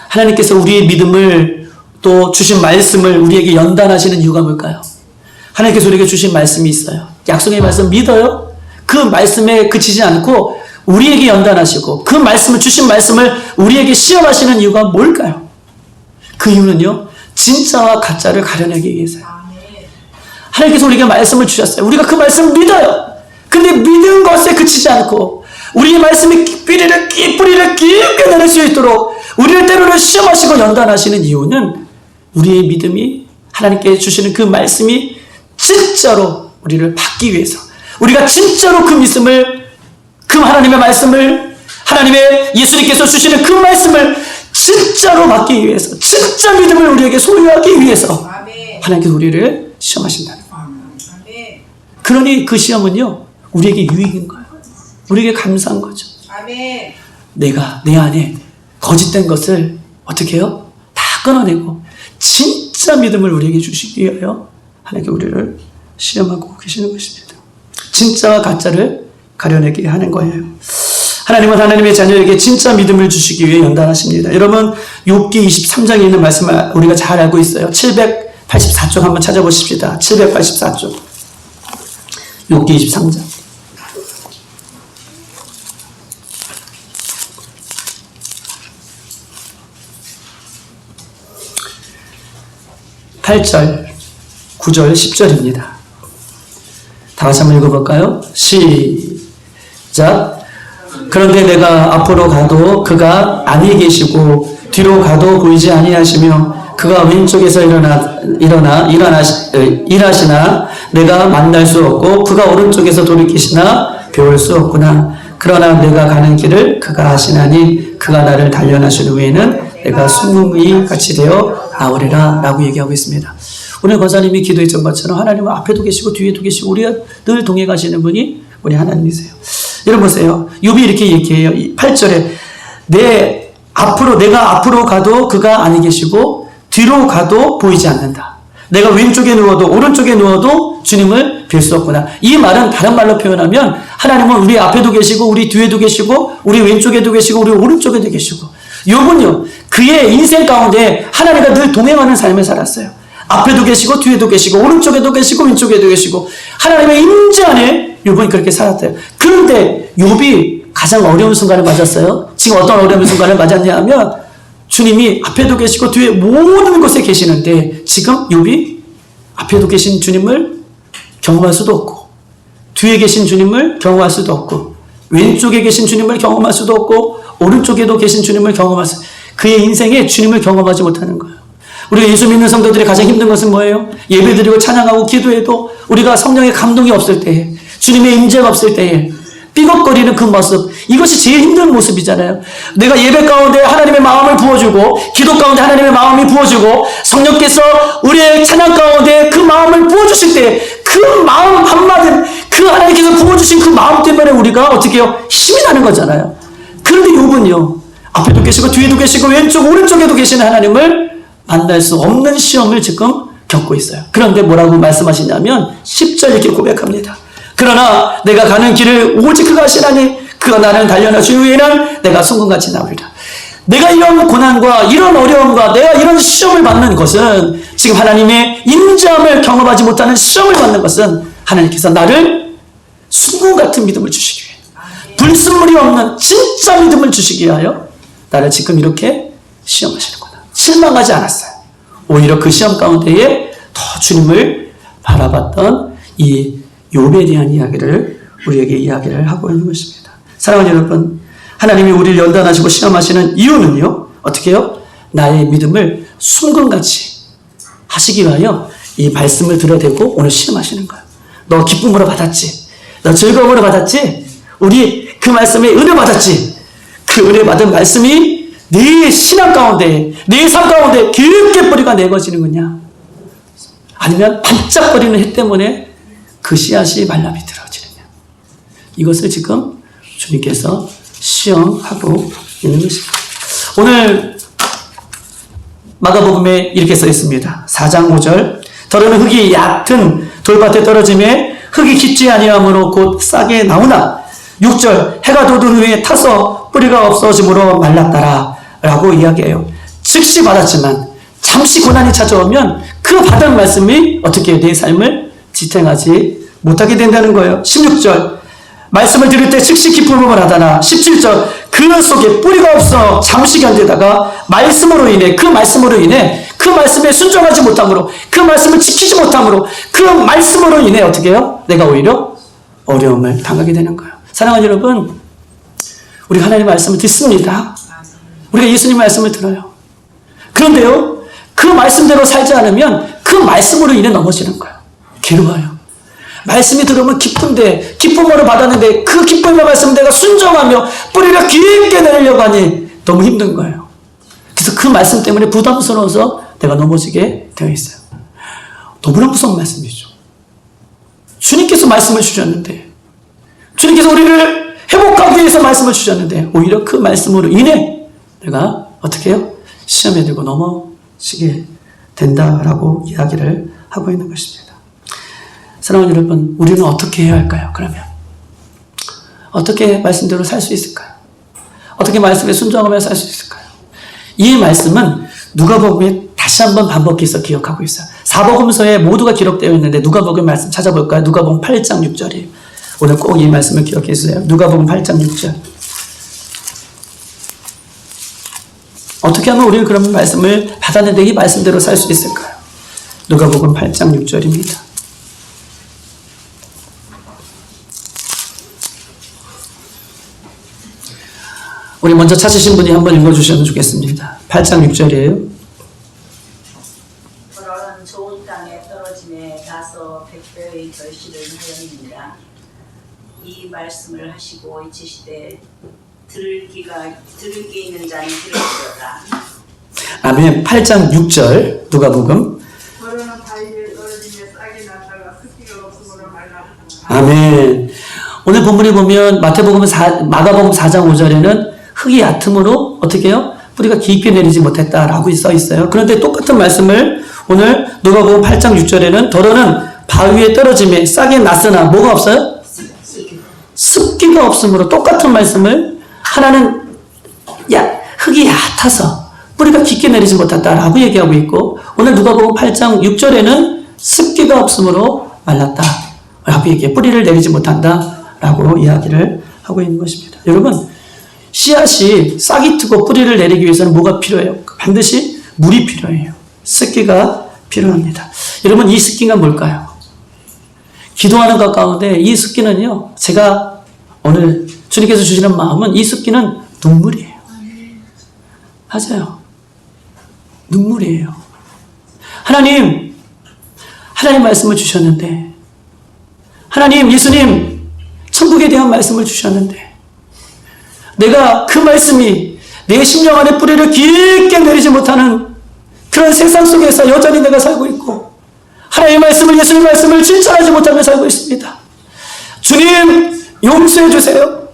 하나님께서 우리의 믿음을, 또 주신 말씀을 우리에게 연단하시는 이유가 뭘까요? 하나님께서 우리에게 주신 말씀이 있어요. 약속의 말씀 믿어요? 그 말씀에 그치지 않고 우리에게 연단하시고 그 말씀을 주신 말씀을 우리에게 시험하시는 이유가 뭘까요? 그 이유는요, 진짜와 가짜를 가려내기 위해서요. 하나님께서 우리에게 말씀을 주셨어요. 우리가 그 말씀을 믿어요. 근데 믿은 것에 그치지 않고 우리의 말씀이 뿌리를 깊게 내릴 수 있도록 우리를 때로는 시험하시고 연단하시는 이유는 우리의 믿음이 하나님께 주시는 그 말씀이 진짜로 우리를 받기 위해서, 우리가 진짜로 그 믿음을, 그 하나님의 말씀을, 하나님의 예수님께서 주시는 그 말씀을 진짜로 받기 위해서, 진짜 믿음을 우리에게 소유하기 위해서 하나님께서 우리를 시험하신다는 거예요. 그러니 그 시험은요, 우리에게 유익인 거예요. 우리에게 감사한 거죠. 내가 내 안에 거짓된 것을 어떻게 해요? 다 끊어내고 진짜 믿음을 우리에게 주시기 위하여 하나님께 우리를 시험하고 계시는 것입니다. 진짜와 가짜를 가려내게 하는 거예요. 하나님은 하나님의 자녀에게 진짜 믿음을 주시기 위해 연단하십니다. 여러분, 욥기 23장에 있는 말씀을 우리가 잘 알고 있어요. 784쪽 한번 찾아보십시다. 784쪽. 욥기 23장. 8절, 9절, 10절입니다. 다 같이 한번 읽어볼까요? 시작. 그런데 내가 앞으로 가도 그가 안위 계시고 뒤로 가도 보이지 아니하시며 그가 왼쪽에서 일하시나 내가 만날 수 없고 그가 오른쪽에서 돌이키시나 배울 수 없구나. 그러나 내가 가는 길을 그가 하시나니 그가 나를 단련하신 후에는 내가 숨이 같이 되어 나오리라 라고 얘기하고 있습니다. 오늘 권사님이 기도했던 것처럼 하나님은 앞에도 계시고 뒤에도 계시고 우리가 늘 동해 가시는 분이 우리 하나님이세요. 여러분 보세요. 욥이 이렇게 얘기해요. 8절에 내가 앞으로 가도 그가 아니 계시고 뒤로 가도 보이지 않는다. 내가 왼쪽에 누워도 오른쪽에 누워도 주님을 뵐 수 없구나. 이 말은 다른 말로 표현하면 하나님은 우리 앞에도 계시고 우리 뒤에도 계시고 우리 왼쪽에도 계시고 우리 오른쪽에도 계시고, 욥은요 그의 인생 가운데 하나님과 늘 동행하는 삶을 살았어요. 앞에도 계시고 뒤에도 계시고 오른쪽에도 계시고 왼쪽에도 계시고 하나님의 임재 안에 욥은 그렇게 살았대요. 그런데 욥이 가장 어려운 순간을 맞았어요. 지금 어떤 어려운 순간을 맞았냐 하면 주님이 앞에도 계시고 뒤에 모든 곳에 계시는데 지금 욥이 앞에도 계신 주님을 경험할 수도 없고 뒤에 계신 주님을 경험할 수도 없고 왼쪽에 계신 주님을 경험할 수도 없고 오른쪽에도 계신 주님을 경험할 수, 그의 인생에 주님을 경험하지 못하는 거예요. 우리가 예수 믿는 성도들이 가장 힘든 것은 뭐예요? 예배드리고 찬양하고 기도해도 우리가 성령의 감동이 없을 때에, 주님의 임재가 없을 때에 삐걱거리는 그 모습, 이것이 제일 힘든 모습이잖아요. 내가 예배 가운데 하나님의 마음을 부어주고 기도 가운데 하나님의 마음이 부어주고 성령께서 우리의 찬양 가운데 그 마음을 부어주실 때 그 마음 한마디, 그 하나님께서 부어주신 그 마음 때문에 우리가 어떻게 해요? 힘이 나는 거잖아요. 그런데 욥은요 앞에도 계시고 뒤에도 계시고 왼쪽 오른쪽에도 계시는 하나님을 만날 수 없는 시험을 지금 겪고 있어요. 그런데 뭐라고 말씀하시냐면 10절 이렇게 고백합니다. 그러나 내가 가는 길을 오직 그가 하시나니 그가 나를 단련하신 후에는 내가 송금같이 나오리라. 내가 이런 고난과 이런 어려움과 내가 이런 시험을 받는 것은, 지금 하나님의 인자함을 경험하지 못하는 시험을 받는 것은 하나님께서 나를 순금 같은 믿음을 주시기 위해, 불순물이 없는 진짜 믿음을 주시기 위하여 나를 지금 이렇게 시험하시는구나. 실망하지 않았어요. 오히려 그 시험 가운데에 더 주님을 바라봤던 이 욥에 대한 이야기를 우리에게 이야기를 하고 있는 것입니다. 사랑하는 여러분, 하나님이 우리를 연단하시고 시험하시는 이유는요 어떻게 해요? 나의 믿음을 순금같이 하시기 위하여 이 말씀을 들여대고 오늘 시험하시는 거예요. 너 기쁨으로 받았지? 너 즐거움으로 받았지? 우리 그 말씀에 은혜 받았지? 그 은혜 받은 말씀이 네 신앙 가운데, 네 삶 가운데 깊게 뿌리가 내거지는거냐? 아니면 반짝거리는 해 때문에 그 씨앗이 말라 비틀어지느냐? 이것을 지금 주님께서 시험하고 있는 것입니다. 오늘 마가복음에 이렇게 써 있습니다. 4장 5절. 더러는 흙이 얕은 돌밭에 떨어짐에 흙이 깊지 아니하므로 곧 싹에 나오나. 6절. 해가 돋은 후에 타서 뿌리가 없어짐으로 말랐더라 라고 이야기해요. 즉시 받았지만 잠시 고난이 찾아오면 그 받은 말씀이 어떻게 내 삶을 지탱하지 못하게 된다는 거예요. 16절 말씀을 들을 때 즉시 기쁨을 하다나 17절 그 속에 뿌리가 없어 잠시 견디다가 말씀으로 인해 그 말씀에 순종하지 못함으로 그 말씀을 지키지 못함으로 그 말씀으로 인해 어떻게 해요? 내가 오히려 어려움을 당하게 되는 거예요. 사랑하는 여러분, 우리가 하나님의 말씀을 듣습니다. 우리가 예수님 말씀을 들어요. 그런데요, 그 말씀대로 살지 않으면 그 말씀으로 인해 넘어지는 거예요. 괴로워요. 말씀이 들어오면 기쁜데, 기쁨으로 받았는데 그 기쁨의 말씀 내가 순종하며 뿌리를 깊게 내리려고 하니 너무 힘든 거예요. 그래서 그 말씀 때문에 부담스러워서 내가 넘어지게 되어 있어요. 너무나 무서운 말씀이죠. 주님께서 말씀을 주셨는데, 주님께서 우리를 회복하기 위해서 말씀을 주셨는데 오히려 그 말씀으로 인해 내가 어떻게 해요? 시험에 들고 넘어지게 된다라고 이야기를 하고 있는 것입니다. 사랑하는 여러분, 우리는 어떻게 해야 할까요? 그러면 어떻게 말씀대로 살 수 있을까요? 어떻게 말씀에 순종하며 살 수 있을까요? 이 말씀은 누가복음에 다시 한번 반복해서 기억하고 있어요. 사복음서에 모두가 기록되어 있는데 누가복음 말씀 찾아볼까요? 누가복음 8장 6절이에요. 오늘 꼭 이 말씀을 기억해 주세요. 누가복음 8장 6절. 어떻게 하면 우리는 그런 말씀을 받았는데 이 말씀대로 살 수 있을까요? 누가복음 8장 6절입니다. 우리 먼저 찾으신 분이 한번 읽어주시면 좋겠습니다. 8장 6절이에요. 그러는 좋은 땅에 떨어짐에 다소 백배의 결실을 하였느니라. 이 말씀을 하시고 잊으시되 들을 귀 있는 자는 들을지어다. 아멘. 8장 6절 누가복음. 그러는 바위에 떨어짐에 싹이 났다가 습기가 없으므로 말랐고. 아멘. 오늘 본문에 보면 마가복음 4장 5절에는 흙이 얕음으로 어떻게 해요? 뿌리가 깊이 내리지 못했다라고 써 있어요. 그런데 똑같은 말씀을 오늘 누가복음 8장 6절에는 더러는 바위에 떨어짐에 싹이 났으나 뭐가 없어요? 습기가 없으므로 똑같은 말씀을 하나는 흙이 얕아서 뿌리가 깊게 내리지 못했다라고 얘기하고 있고 오늘 누가복음 8장 6절에는 습기가 없으므로 말랐다라고 얘기해 뿌리를 내리지 못한다라고 이야기를 하고 있는 것입니다. 여러분, 씨앗이 싹이 트고 뿌리를 내리기 위해서는 뭐가 필요해요? 반드시 물이 필요해요. 습기가 필요합니다. 여러분, 이 습기가 뭘까요? 기도하는 것 가운데 이 습기는요, 제가 오늘 주님께서 주시는 마음은 이 습기는 눈물이에요. 맞아요. 눈물이에요. 하나님 말씀을 주셨는데, 하나님, 예수님, 천국에 대한 말씀을 주셨는데, 내가 그 말씀이 내 심령 안에 뿌리를 깊게 내리지 못하는 그런 세상 속에서 여전히 내가 살고 있고 하나님의 말씀을 예수님의 말씀을 실천하지 못하며 살고 있습니다. 주님 용서해 주세요.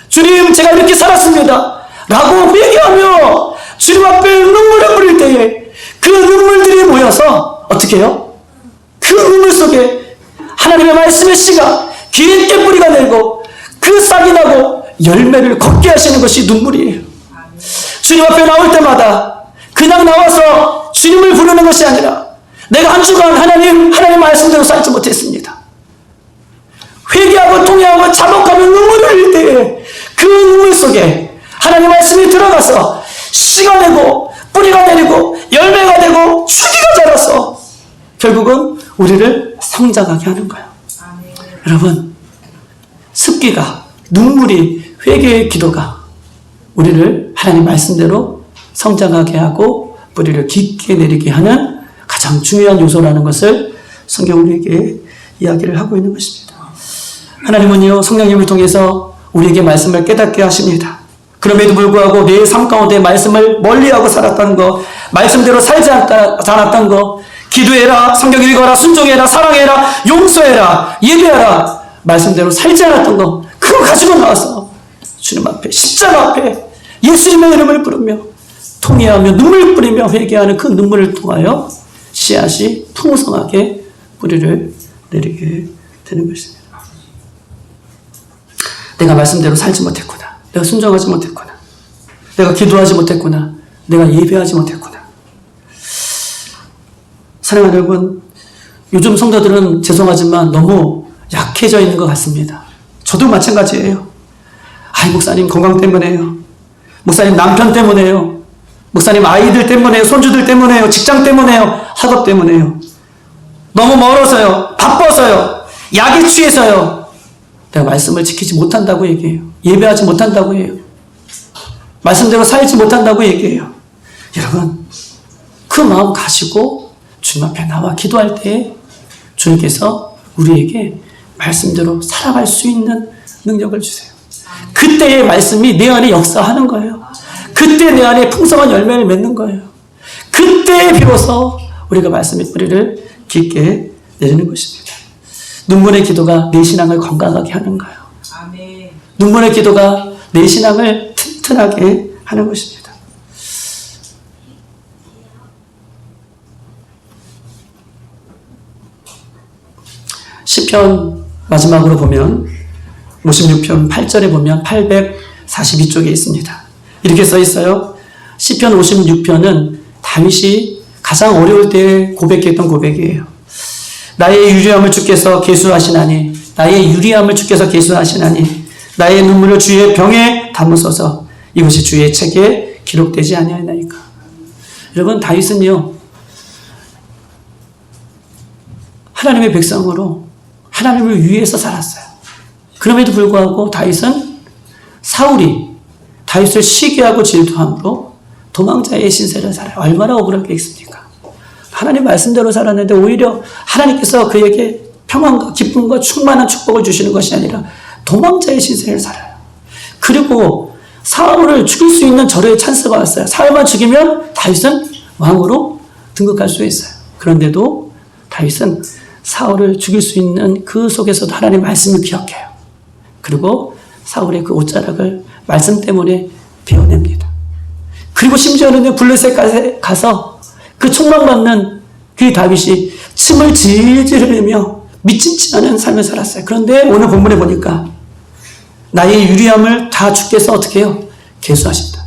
주님 제가 이렇게 살았습니다 라고 회개하며 주님 앞에 눈물을 뿌릴 때에 그 눈물들이 모여서 어떻게 해요? 그 눈물 속에 하나님의 말씀의 씨가 깊게 뿌리가 내리고 그 싹이 나고 열매를 걷게 하시는 것이 눈물이에요. 주님 앞에 나올 때마다 그냥 나와서 주님을 부르는 것이 아니라 내가 한 주간 하나님 말씀대로 살지 못했습니다. 회개하고 통회하고 자복하며 눈물을 흘릴 때에 그 눈물 속에 하나님 말씀이 들어가서 씨가 되고 뿌리가 내리고 열매가 되고 줄기가 자라서 결국은 우리를 성장하게 하는 거예요. 여러분, 습기가 눈물이 회개의 기도가 우리를 하나님 말씀대로 성장하게 하고 뿌리를 깊게 내리게 하는 가장 중요한 요소라는 것을 성경 우리에게 이야기를 하고 있는 것입니다. 하나님은요, 성령님을 통해서 우리에게 말씀을 깨닫게 하십니다. 그럼에도 불구하고 내 삶 가운데 말씀을 멀리하고 살았다는 거, 말씀대로 살지 않았던 거, 기도해라, 성경 읽어라, 순종해라, 사랑해라, 용서해라, 예배하라, 말씀대로 살지 않았던 거, 그거 가지고 나와서 주님 앞에, 십자가 앞에 예수님의 이름을 부르며 통회하며 눈물 뿌리며 회개하는 그 눈물을 통하여 씨앗이 풍성하게 뿌리를 내리게 되는 것입니다. 내가 말씀대로 살지 못했구나. 내가 순종하지 못했구나. 내가 기도하지 못했구나. 내가 예배하지 못했구나. 사랑하는 여러분, 요즘 성도들은 죄송하지만 너무 약해져 있는 것 같습니다. 저도 마찬가지예요. 아이, 목사님 건강 때문에요. 목사님 남편 때문에요. 목사님 아이들 때문에요. 손주들 때문에요. 직장 때문에요. 학업 때문에요. 너무 멀어서요. 바빠서요. 약에 취해서요. 내가 말씀을 지키지 못한다고 얘기해요. 예배하지 못한다고 해요. 말씀대로 살지 못한다고 얘기해요. 여러분, 그 마음 가지고 주님 앞에 나와 기도할 때 주님께서 우리에게 말씀대로 살아갈 수 있는 능력을 주세요. 그때의 말씀이 내 안에 역사하는 거예요. 그때 내 안에 풍성한 열매를 맺는 거예요. 그때 비로소 우리가 말씀의 뿌리를 깊게 내리는 것입니다. 눈물의 기도가 내 신앙을 건강하게 하는 거예요. 아멘. 눈물의 기도가 내 신앙을 튼튼하게 하는 것입니다. 시편 마지막으로 보면 56편 8절에 보면 842쪽에 있습니다. 이렇게 써 있어요. 시편 56편은 다윗이 가장 어려울 때 고백했던 고백이에요. 나의 유리함을 주께서 계수하시나니, 나의 유리함을 주께서 계수하시나니, 나의 눈물을 주의 병에 담으소서. 이것이 주의 책에 기록되지 아니하나이까. 여러분, 다윗은요, 하나님의 백성으로 하나님을 위해서 살았어요. 그럼에도 불구하고 다윗은 사울이 다윗을 시기하고 질투함으로 도망자의 신세를 살아요. 얼마나 억울하게 있습니까? 하나님 말씀대로 살았는데 오히려 하나님께서 그에게 평안과 기쁨과 충만한 축복을 주시는 것이 아니라 도망자의 신세를 살아요. 그리고 사울을 죽일 수 있는 절호의 찬스가 왔어요. 사울만 죽이면 다윗은 왕으로 등극할 수 있어요. 그런데도 다윗은 사울을 죽일 수 있는 그 속에서도 하나님 말씀을 기억해요. 그리고 사울의 그 옷자락을 말씀 때문에 베어냅니다. 그리고 심지어는 블레셋에 가서 그 총망받는 그 다윗이 침을 질질 흘리며 미친치 않은 삶을 살았어요. 그런데 오늘 본문에 보니까 나의 유리함을 다 주께서 어떻게 해요? 계수하신다.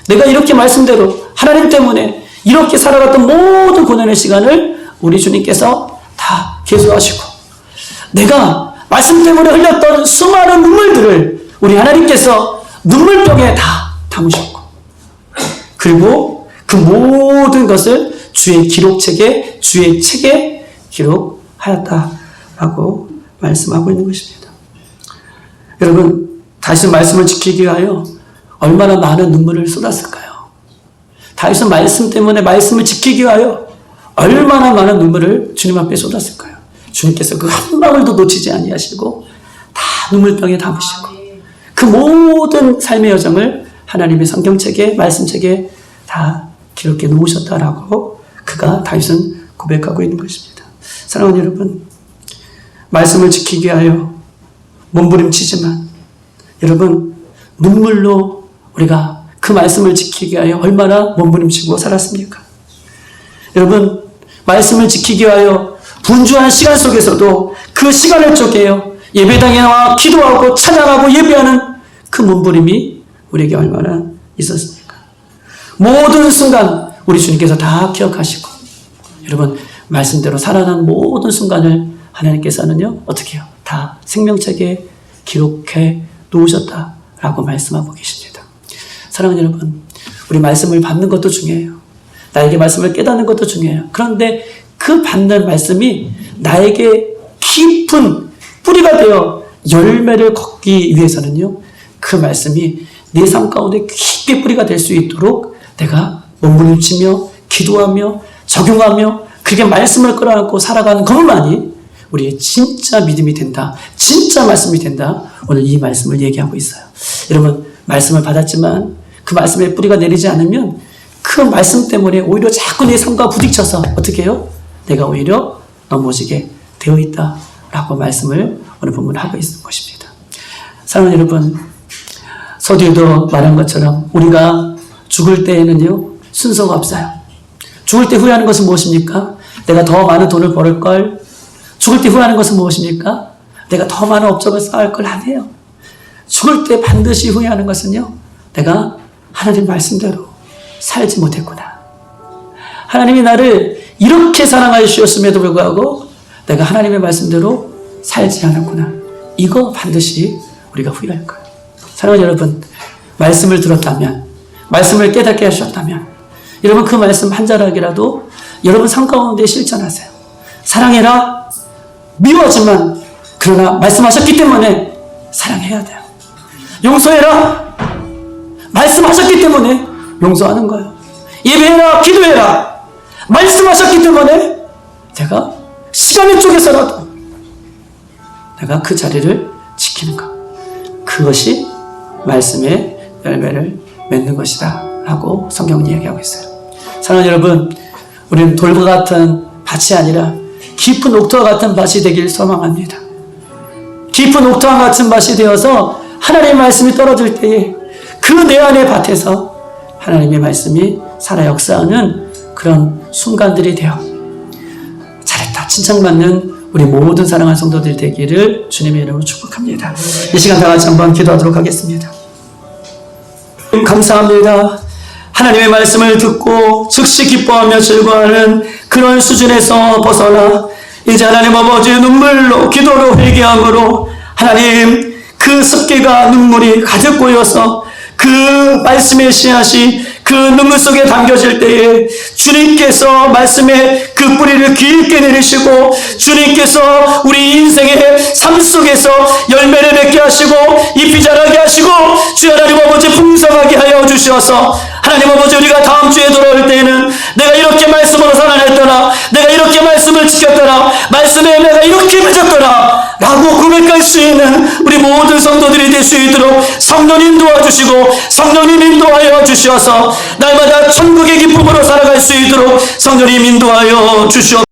내가 이렇게 말씀대로 하나님 때문에 이렇게 살아갔던 모든 고난의 시간을 우리 주님께서 다 계수하시고 내가 말씀 때문에 흘렸던 수많은 눈물들을 우리 하나님께서 눈물병에 다 담으셨고 그리고 그 모든 것을 주의 기록책에 주의 책에 기록하였다라고 말씀하고 있는 것입니다. 여러분, 다윗은 말씀을 지키기 위하여 얼마나 많은 눈물을 쏟았을까요? 다윗은 말씀 때문에 말씀을 지키기 위하여 얼마나 많은 눈물을 주님 앞에 쏟았을까요? 주님께서 그 한 방울도 놓치지 아니하시고 다 눈물병에 담으시고 그 모든 삶의 여정을 하나님의 성경책에 말씀책에 다 기록해 놓으셨다라고 그가 다윗은 고백하고 있는 것입니다. 사랑하는 여러분, 말씀을 지키기 위하여 몸부림치지만 여러분 눈물로 우리가 그 말씀을 지키기 위하여 얼마나 몸부림치고 살았습니까? 여러분, 말씀을 지키기 위하여 분주한 시간 속에서도 그 시간을 쪼개요. 예배당에 나와 기도하고 찬양하고 예배하는 그 몸부림이 우리에게 얼마나 있었습니까? 모든 순간 우리 주님께서 다 기억하시고 여러분, 말씀대로 살아난 모든 순간을 하나님께서는요 어떻게 해요? 다 생명책에 기록해 놓으셨다라고 말씀하고 계십니다. 사랑하는 여러분, 우리 말씀을 받는 것도 중요해요. 나에게 말씀을 깨닫는 것도 중요해요. 그런데 그 받는 말씀이 나에게 깊은 뿌리가 되어 열매를 걷기 위해서는요 그 말씀이 내 삶 가운데 깊게 뿌리가 될 수 있도록 내가 몸부림치며 기도하며 적용하며 그게 말씀을 끌어안고 살아가는 것만이 우리의 진짜 믿음이 된다. 진짜 말씀이 된다. 오늘 이 말씀을 얘기하고 있어요. 여러분, 말씀을 받았지만 그 말씀에 뿌리가 내리지 않으면 그 말씀 때문에 오히려 자꾸 내 삶과 부딪혀서 어떻게 해요? 내가 오히려 넘어지게 되어 있다라고 말씀을 오늘 본문에 하고 있는 것입니다. 사랑하는 여러분, 서두에도 말한 것처럼 우리가 죽을 때에는요 순서가 없어요. 죽을 때 후회하는 것은 무엇입니까? 내가 더 많은 돈을 벌을 걸. 죽을 때 후회하는 것은 무엇입니까? 내가 더 많은 업적을 쌓을 걸 안 해요. 죽을 때 반드시 후회하는 것은요 내가 하나님 말씀대로 살지 못했구나. 하나님이 나를 이렇게 사랑하여 주셨음에도 불구하고 내가 하나님의 말씀대로 살지 않았구나. 이거 반드시 우리가 후회할 거예요. 사랑하는 여러분, 말씀을 들었다면, 말씀을 깨닫게 하셨다면, 여러분 그 말씀 한 자락이라도 여러분 삶 가운데 실천하세요. 사랑해라. 미워하지만 그러나 말씀하셨기 때문에 사랑해야 돼요. 용서해라. 말씀하셨기 때문에 용서하는 거예요. 예배해라. 기도해라. 말씀하셨기 때문에 내가 시간을 쪼개서라도 내가 그 자리를 지키는 것. 그것이 말씀의 열매를 맺는 것이다 라고 성경은 이야기하고 있어요. 사랑하는 여러분, 우리는 돌과 같은 밭이 아니라 깊은 옥토와 같은 밭이 되길 소망합니다. 깊은 옥토와 같은 밭이 되어서 하나님의 말씀이 떨어질 때에 그 내 안의 밭에서 하나님의 말씀이 살아 역사하는 그런 순간들이 되어 잘했다 칭찬받는 우리 모든 사랑하는 성도들이 되기를 주님의 이름으로 축복합니다. 이 시간 다 같이 한번 기도하도록 하겠습니다. 감사합니다. 하나님의 말씀을 듣고 즉시 기뻐하며 즐거워하는 그런 수준에서 벗어나 이제 하나님 아버지 눈물로 기도로 회개함으로 하나님 그 습기가 눈물이 가득 고여서 그 말씀의 씨앗이 그 눈물 속에 담겨질 때에 주님께서 말씀의 그 뿌리를 깊게 내리시고 주님께서 우리 인생의 삶 속에서 열매를 맺게 하시고 잎이 자라게 하시고 주 하나님 아버지 풍성하게 하여 주셔서 하나님 아버지 우리가 다음 주에 돌아올 때에는 내가 이렇게 말씀으로 살아냈더라, 내가 이렇게 말씀을 지켰더라, 말씀에 내가 이렇게 맺었더라 라고 고백할 수 있는 우리 모든 성도들이 될 수 있도록 성령님 도와주시고 성령님 인도하여 주셔서 날마다 천국의 기쁨으로 살아갈 수 있도록 성령님 인도하여 주시옵소서.